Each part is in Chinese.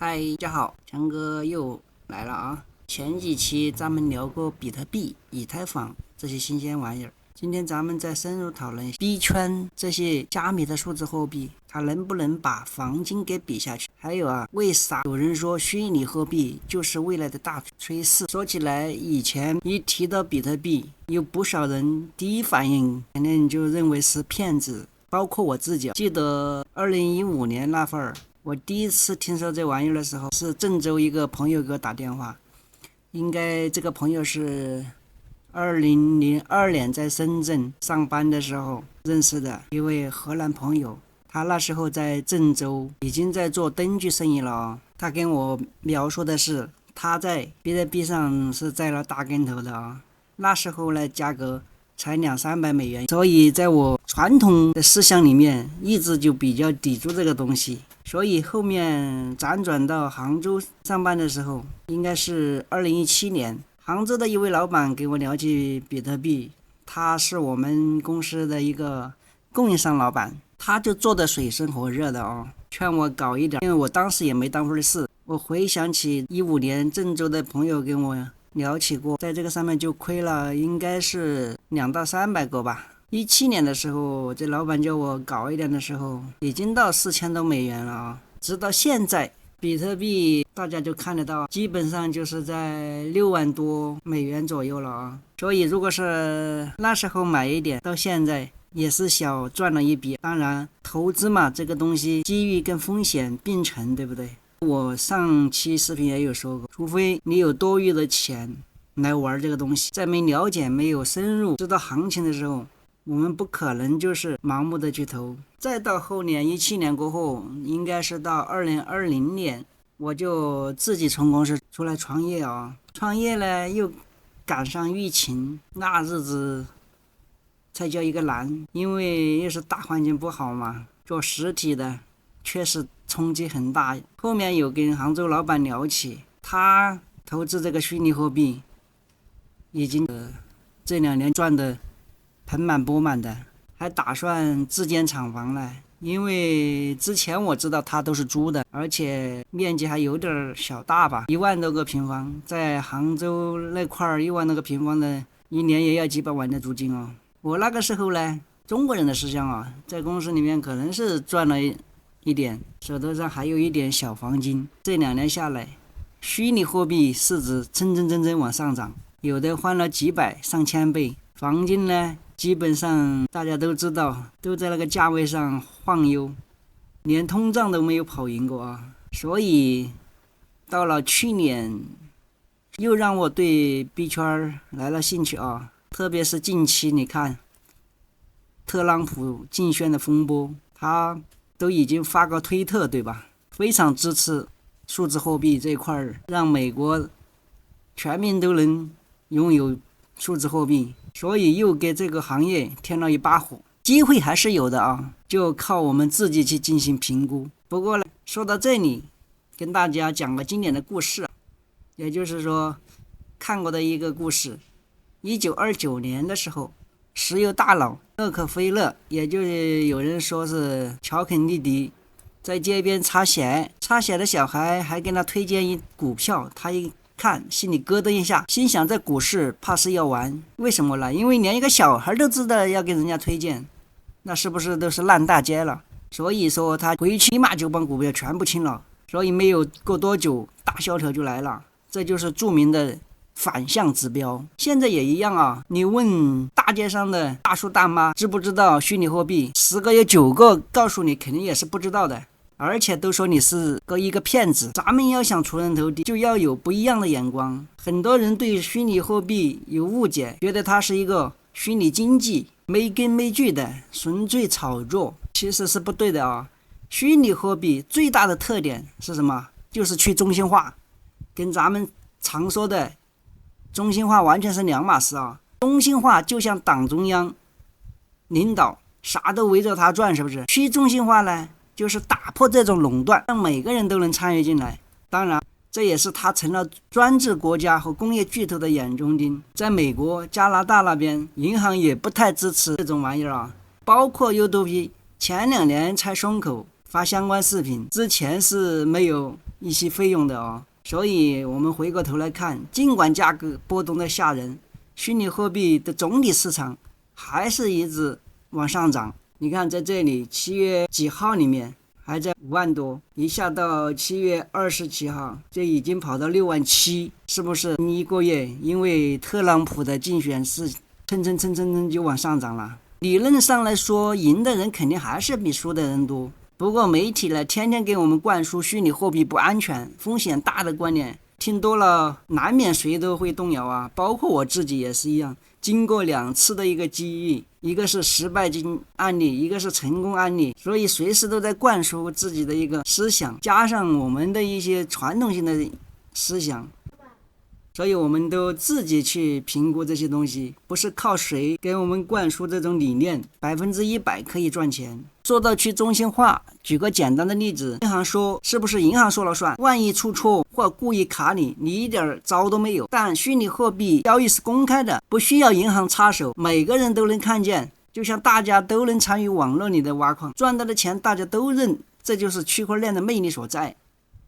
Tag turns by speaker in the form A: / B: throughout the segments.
A: 嗨，大家好，强哥又来了啊！前几期咱们聊过比特币、以太坊这些新鲜玩意儿，今天咱们再深入讨论币圈这些加密的数字货币，它能不能把黄金给比下去？还有为啥有人说虚拟货币就是未来的大趋势？说起来，以前一提到比特币，有不少人第一反应肯定就认为是骗子，包括我自己。记得2015年那会儿。我第一次听说这玩意儿的时候，是郑州一个朋友给我打电话，应该这个朋友是2002年在深圳上班的时候认识的一位荷兰朋友，他那时候在郑州已经在做灯具生意了。他跟我描述的是他在比特币上是栽了大跟头的那时候呢价格才200-300美元，所以在我传统的思想里面一直就比较抵触这个东西。所以后面辗转到杭州上班的时候，应该是2017年，杭州的一位老板给我聊起比特币，他是我们公司的一个供应商老板，他就做的水深火热的劝我搞一点，因为我当时也没当回事。我回想起15年郑州的朋友跟我聊起过，在这个上面就亏了应该是200-300个吧。17年的时候，这老板叫我搞一点的时候，已经到4000多美元了直到现在，比特币大家就看得到，基本上就是在6万多美元左右了所以如果是那时候买一点，到现在也是小赚了一笔。当然，投资嘛，这个东西机遇跟风险并存，对不对？我上期视频也有说过，除非你有多余的钱来玩这个东西，在没了解、没有深入知道行情的时候，我们不可能就是盲目的去投。再到后年17年过后，应该是到2020年，我就自己从公司出来创业创业呢又赶上疫情，那日子才叫一个难，因为又是大环境不好嘛，做实体的确实冲击很大。后面有跟杭州老板聊起，他投资这个虚拟货币已经这2年赚的盆满钵满的，还打算自建厂房了。因为之前我知道他都是租的，而且面积还有点小大吧，1万多个平方，在杭州那块1万多个平方的，一年也要几百万的租金我那个时候呢，中国人的思想在公司里面可能是赚了一点，手头上还有一点小黄金。这2年下来，虚拟货币市值蹭往上涨，有的翻了几百上千倍。黄金呢，基本上大家都知道，都在那个价位上晃悠，连通胀都没有跑赢过所以到了去年，又让我对币圈来了兴趣特别是近期你看，特朗普竞选的风波，他都已经发个推特对吧？非常支持数字货币这一块，让美国全民都能拥有数字货币，所以又给这个行业添了一把火。机会还是有的就靠我们自己去进行评估。不过呢，说到这里，跟大家讲个经典的故事也就是说看过的一个故事。1929年的时候，石油大佬洛克菲勒，也就是有人说是乔肯尼迪，在街边擦鞋的小孩还跟他推荐一股票，他一看心里咯噔一下，心想这股市怕是要完。为什么呢？因为连一个小孩都知道要给人家推荐，那是不是都是烂大街了？所以说他回去立马就把股票全部清了，所以没有过多久大萧条就来了，这就是著名的反向指标。现在也一样你问大街上的大叔大妈知不知道虚拟货币，10个有9个告诉你肯定也是不知道的，而且都说你是一个骗子。咱们要想出人头地，就要有不一样的眼光。很多人对虚拟货币有误解，觉得它是一个虚拟经济，没根没据的纯粹炒作，其实是不对的虚拟货币最大的特点是什么？就是去中心化，跟咱们常说的中心化完全是两码事中心化就像党中央领导啥都围着他转，是不是？去中心化呢，就是打破这种垄断，让每个人都能参与进来。当然这也是他成了专制国家和工业巨头的眼中钉。在美国加拿大那边，银行也不太支持这种玩意儿包括 YouTube 前2年才松口发相关视频，之前是没有一些费用的哦。所以我们回过头来看，尽管价格波动的吓人，虚拟货币的总体市场还是一直往上涨。你看在这里7月几号里面还在5万多，一下到7月27号这已经跑到6万7，是不是一个月因为特朗普的竞选是蹭就往上涨了。理论上来说，赢的人肯定还是比输的人多，不过媒体呢天天给我们灌输虚拟货币不安全风险大的观念，听多了难免谁都会动摇啊，包括我自己也是一样。经过2次的一个机遇，一个是失败案例，一个是成功案例，所以随时都在灌输自己的一个思想，加上我们的一些传统性的思想，所以我们都自己去评估这些东西，不是靠谁给我们灌输这种理念100%可以赚钱。说到去中心化，举个简单的例子，银行说是不是银行说了算？万一出错或故意卡你一点招都没有。但虚拟货币交易是公开的，不需要银行插手，每个人都能看见，就像大家都能参与网络里的挖矿，赚到的钱大家都认，这就是区块链的魅力所在。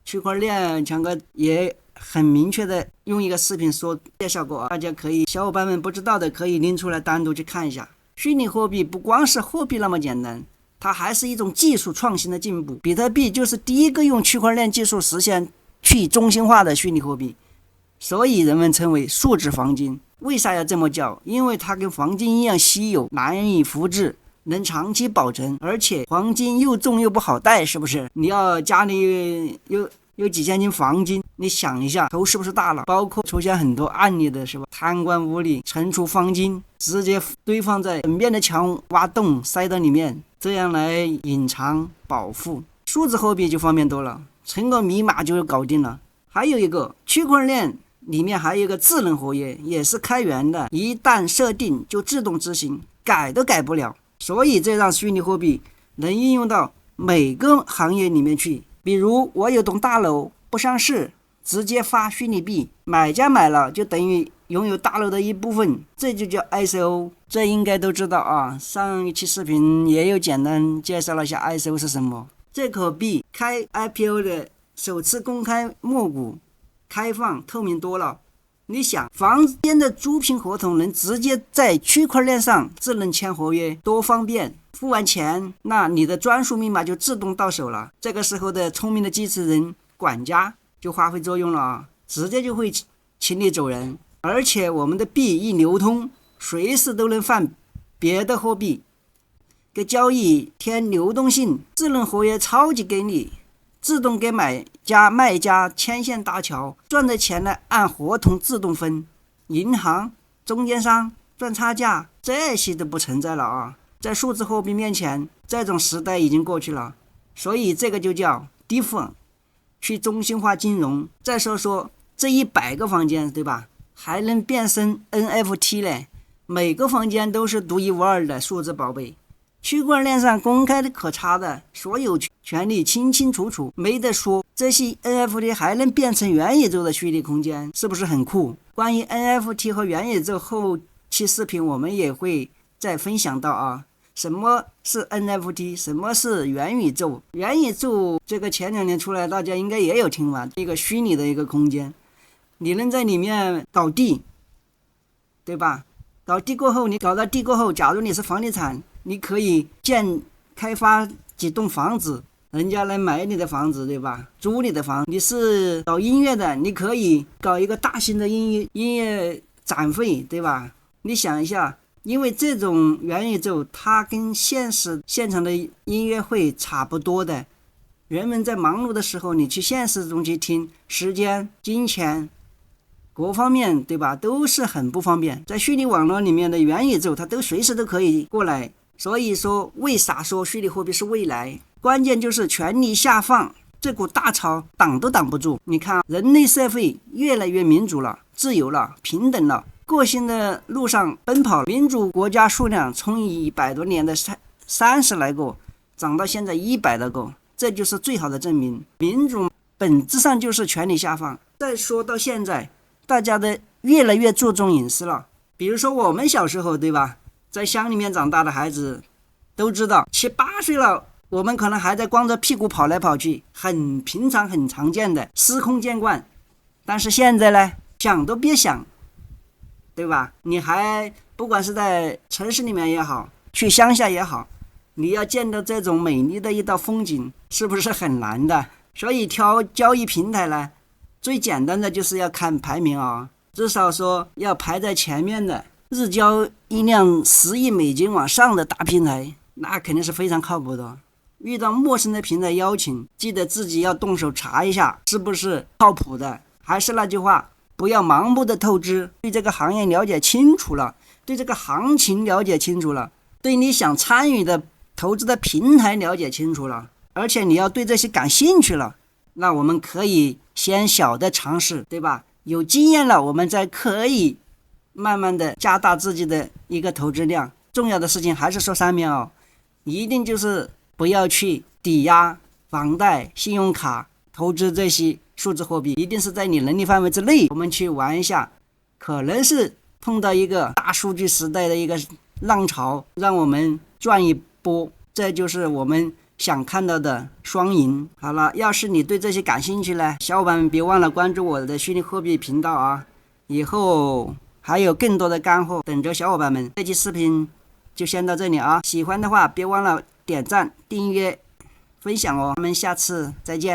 A: 区块链强哥也很明确的用一个视频说介绍过，大家可以小伙伴们不知道的可以拎出来单独去看一下。虚拟货币不光是货币那么简单，它还是一种技术创新的进步。比特币就是第一个用区块链技术实现去中心化的虚拟货币，所以人们称为数字黄金。为啥要这么叫？因为它跟黄金一样稀有，难以复制，能长期保存，而且黄金又重又不好带，是不是？你要家里有几千斤黄金，你想一下头是不是大了？包括出现很多案例的是吧？贪官污吏存储黄金，直接堆放在整面的墙，挖洞塞到里面，这样来隐藏保护。数字货币就方便多了，存个密码就搞定了。还有一个区块链里面还有一个智能合约，也是开源的，一旦设定就自动执行，改都改不了。所以这让虚拟货币能应用到每个行业里面去。比如我有栋大楼不上市，直接发虚拟币，买家买了就等于拥有大楼的一部分，这就叫 ICO。 这应该都知道啊，上一期视频也有简单介绍了一下 ICO 是什么。这口币开 IPO 的首次公开募股，开放透明多了。你想，房间的租赁合同能直接在区块链上智能签合约，多方便。付完钱，那你的专属密码就自动到手了。这个时候的聪明的机器人管家就发挥作用了啊，直接就会请你走人。而且我们的币一流通，随时都能换别的货币，给交易添流动性。智能合约超级给力，自动给买家卖家牵线搭桥，赚的钱呢按合同自动分。银行、中间商赚差价，这些都不存在了啊。在数字货币面前，这种时代已经过去了，所以这个就叫 DeFi， 去中心化金融。再说说这100个房间，对吧？还能变身 NFT 嘞，每个房间都是独一无二的数字宝贝。区块链上公开的可查的所有权利清清楚楚，没得说。这些 NFT 还能变成元宇宙的虚拟空间，是不是很酷？关于 NFT 和元宇宙后期视频我们也会再分享到啊。什么是 NFT？ 什么是元宇宙？元宇宙这个前2年出来，大家应该也有听吧？一个虚拟的一个空间，你能在里面搞地，对吧？搞地过后，你搞到地过后，假如你是房地产，你可以开发几栋房子，人家来买你的房子，对吧？租你的房。你是搞音乐的，你可以搞一个大型的音乐展会，对吧？你想一下。因为这种元宇宙它跟现场的音乐会差不多的，人们在忙碌的时候你去现实中去听，时间、金钱各方面，对吧，都是很不方便。在虚拟网络里面的元宇宙它都随时都可以过来。所以说为啥说虚拟货币是未来？关键就是权力下放，这股大潮挡都挡不住。你看人类社会越来越民主了，自由了，平等了，个性的路上奔跑，民主国家数量从100多年的30来个涨到现在100多个，这就是最好的证明。民主本质上就是权力下放。再说到现在，大家的越来越注重隐私了。比如说我们小时候，对吧，在乡里面长大的孩子都知道，7、8岁了我们可能还在光着屁股跑来跑去，很平常很常见的司空见惯。但是现在呢，想都别想，对吧？你还不管是在城市里面也好，去乡下也好，你要见到这种美丽的一道风景，是不是很难的？所以挑交易平台呢，最简单的就是要看排名啊，至少说要排在前面的，日交易量10亿美金往上的大平台，那肯定是非常靠谱的。遇到陌生的平台邀请，记得自己要动手查一下是不是靠谱的。还是那句话，不要盲目的透支，对这个行业了解清楚了，对这个行情了解清楚了，对你想参与的投资的平台了解清楚了，而且你要对这些感兴趣了，那我们可以先小的尝试，对吧？有经验了，我们再可以慢慢的加大自己的一个投资量。重要的事情还是说3遍哦，一定就是不要去抵押、房贷、信用卡投资这些数字货币，一定是在你能力范围之内，我们去玩一下。可能是碰到一个大数据时代的一个浪潮，让我们赚一波，这就是我们想看到的双赢。好了，要是你对这些感兴趣呢，小伙伴们别忘了关注我的虚拟货币频道啊，以后还有更多的干货等着小伙伴们。这期视频就先到这里啊，喜欢的话别忘了点赞、订阅、分享哦。咱们下次再见。